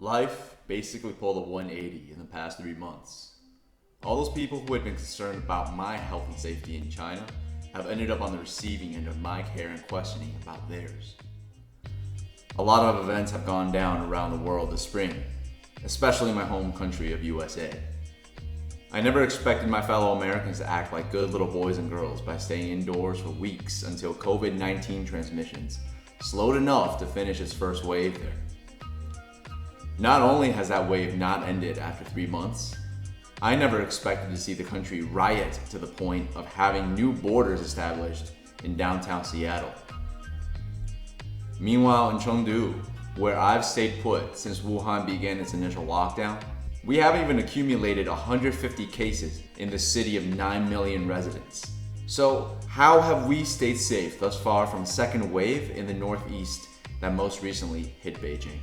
Life basically pulled a 180 in the past 3 months. All those people who had been concerned about my health and safety in China have ended up on the receiving end of my care and questioning about theirs. A lot of events have gone down around the world this spring, especially my home country of USA. I never expected my fellow Americans to act like good little boys and girls by staying indoors for weeks until COVID-19 transmissions slowed enough to finish its first wave there. Not only has that wave not ended after 3 months, I never expected to see the country riot to the point of having new borders established in downtown Seattle. Meanwhile, in Chengdu, where I've stayed put since Wuhan began its initial lockdown, we haven't even accumulated 150 cases in the city of 9 million residents. So how have we stayed safe thus far from the second wave in the northeast that most recently hit Beijing?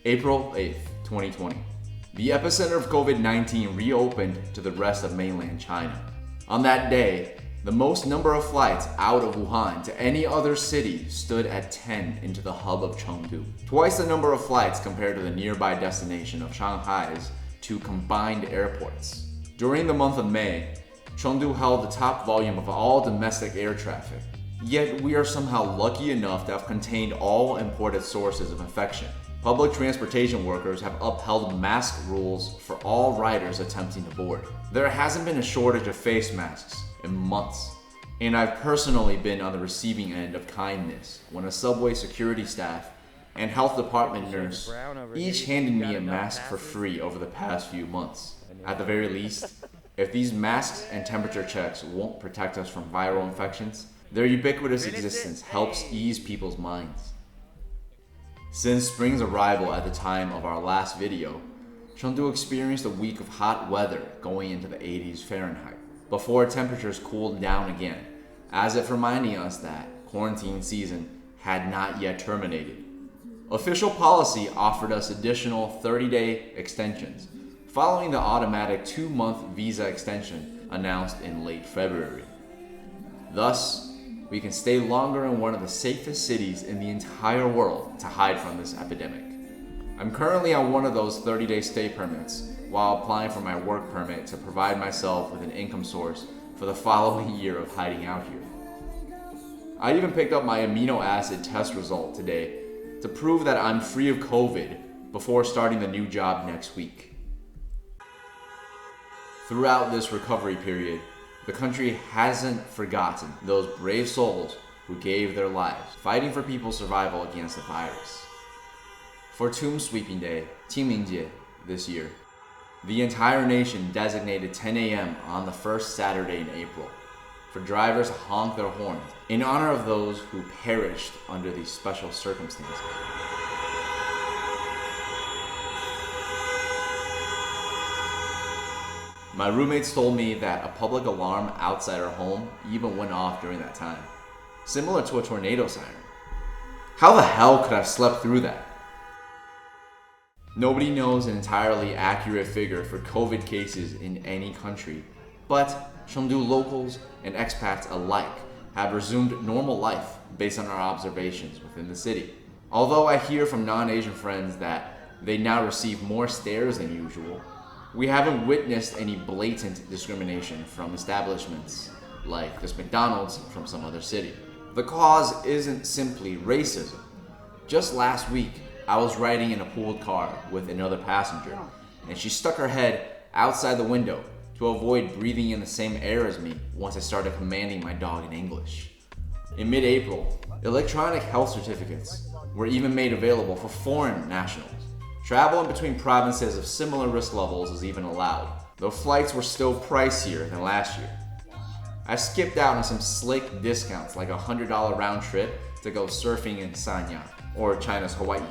April 8th, 2020. The epicenter of COVID-19 reopened to the rest of mainland China. On that day, the most number of flights out of Wuhan to any other city stood at 10 into the hub of Chengdu. Twice the number of flights compared to the nearby destination of Shanghai's two combined airports. During the month of May, Chengdu held the top volume of all domestic air traffic. Yet we are somehow lucky enough to have contained all imported sources of infection. Public transportation workers have upheld mask rules for all riders attempting to board. There hasn't been a shortage of face masks in months, and I've personally been on the receiving end of kindness when a subway security staff and health department nurse each handed me a mask for free over the past few months. At the very least, if these masks and temperature checks won't protect us from viral infections, their ubiquitous existence helps ease people's minds. Since spring's arrival at the time of our last video, Chengdu experienced a week of hot weather going into the 80s Fahrenheit, before temperatures cooled down again, as if reminding us that quarantine season had not yet terminated. Official policy offered us additional 30-day extensions, following the automatic 2-month visa extension announced in late February. Thus, we can stay longer in one of the safest cities in the entire world to hide from this epidemic. I'm currently on one of those 30-day stay permits while applying for my work permit to provide myself with an income source for the following year of hiding out here. I even picked up my amino acid test result today to prove that I'm free of COVID before starting the new job next week. Throughout this recovery period, the country hasn't forgotten those brave souls who gave their lives fighting for people's survival against the virus. For Tomb Sweeping Day, Qingmingjie, this year, the entire nation designated 10 a.m. on the first Saturday in April for drivers to honk their horns in honor of those who perished under these special circumstances. My roommates told me that a public alarm outside our home even went off during that time, similar to a tornado siren. How the hell could I have slept through that? Nobody knows an entirely accurate figure for COVID cases in any country, but Chengdu locals and expats alike have resumed normal life based on our observations within the city. Although I hear from non-Asian friends that they now receive more stares than usual, we haven't witnessed any blatant discrimination from establishments like this McDonald's from some other city. The cause isn't simply racism. Just last week, I was riding in a pooled car with another passenger, and she stuck her head outside the window to avoid breathing in the same air as me once I started commanding my dog in English. In mid-April, electronic health certificates were even made available for foreign nationals. Travel in between provinces of similar risk levels is even allowed, though flights were still pricier than last year. I skipped out on some slick discounts like a $100 round trip to go surfing in Sanya, or China's Hawaii,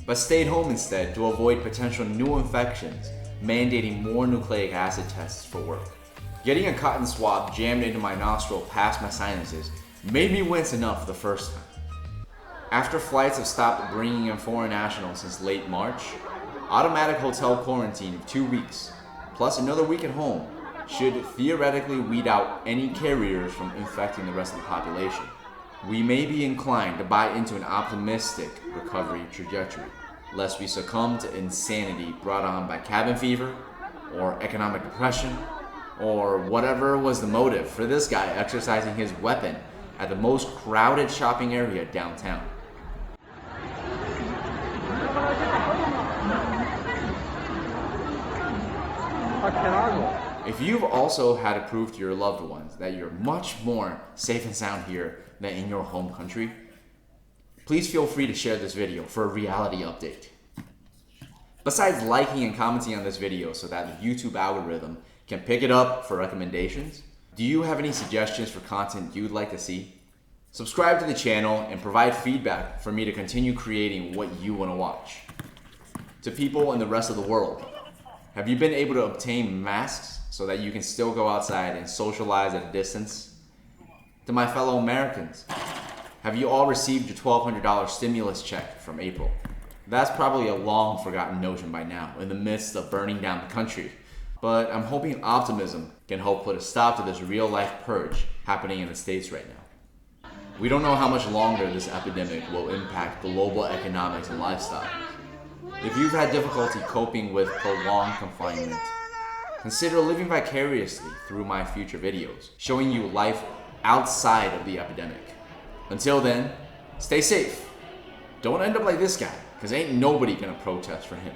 but stayed home instead to avoid potential new infections, mandating more nucleic acid tests for work. Getting a cotton swab jammed into my nostril past my sinuses made me wince enough the first time. After flights have stopped bringing in foreign nationals since late March, automatic hotel quarantine of 2 weeks, plus another week at home, should theoretically weed out any carriers from infecting the rest of the population. We may be inclined to buy into an optimistic recovery trajectory. lest we succumb to insanity brought on by cabin fever, or economic depression, or whatever was the motive for this guy exercising his weapon at the most crowded shopping area downtown. If you've also had it proved to your loved ones that you're much more safe and sound here than in your home country, please feel free to share this video for a reality update. Besides liking and commenting on this video so that the YouTube algorithm can pick it up for recommendations, do you have any suggestions for content you'd like to see? Subscribe to the channel and provide feedback for me to continue creating what you want to watch. To people in the rest of the world, have you been able to obtain masks so that you can still go outside and socialize at a distance? To my fellow Americans, have you all received your $1,200 stimulus check from April? That's probably a long forgotten notion by now in the midst of burning down the country, but I'm hoping optimism can help put a stop to this real life purge happening in the States right now. We don't know how much longer this epidemic will impact global economics and lifestyle. If you've had difficulty coping with prolonged confinement, consider living vicariously through my future videos, showing you life outside of the epidemic. Until then, stay safe. Don't end up like this guy, because ain't nobody gonna protest for him.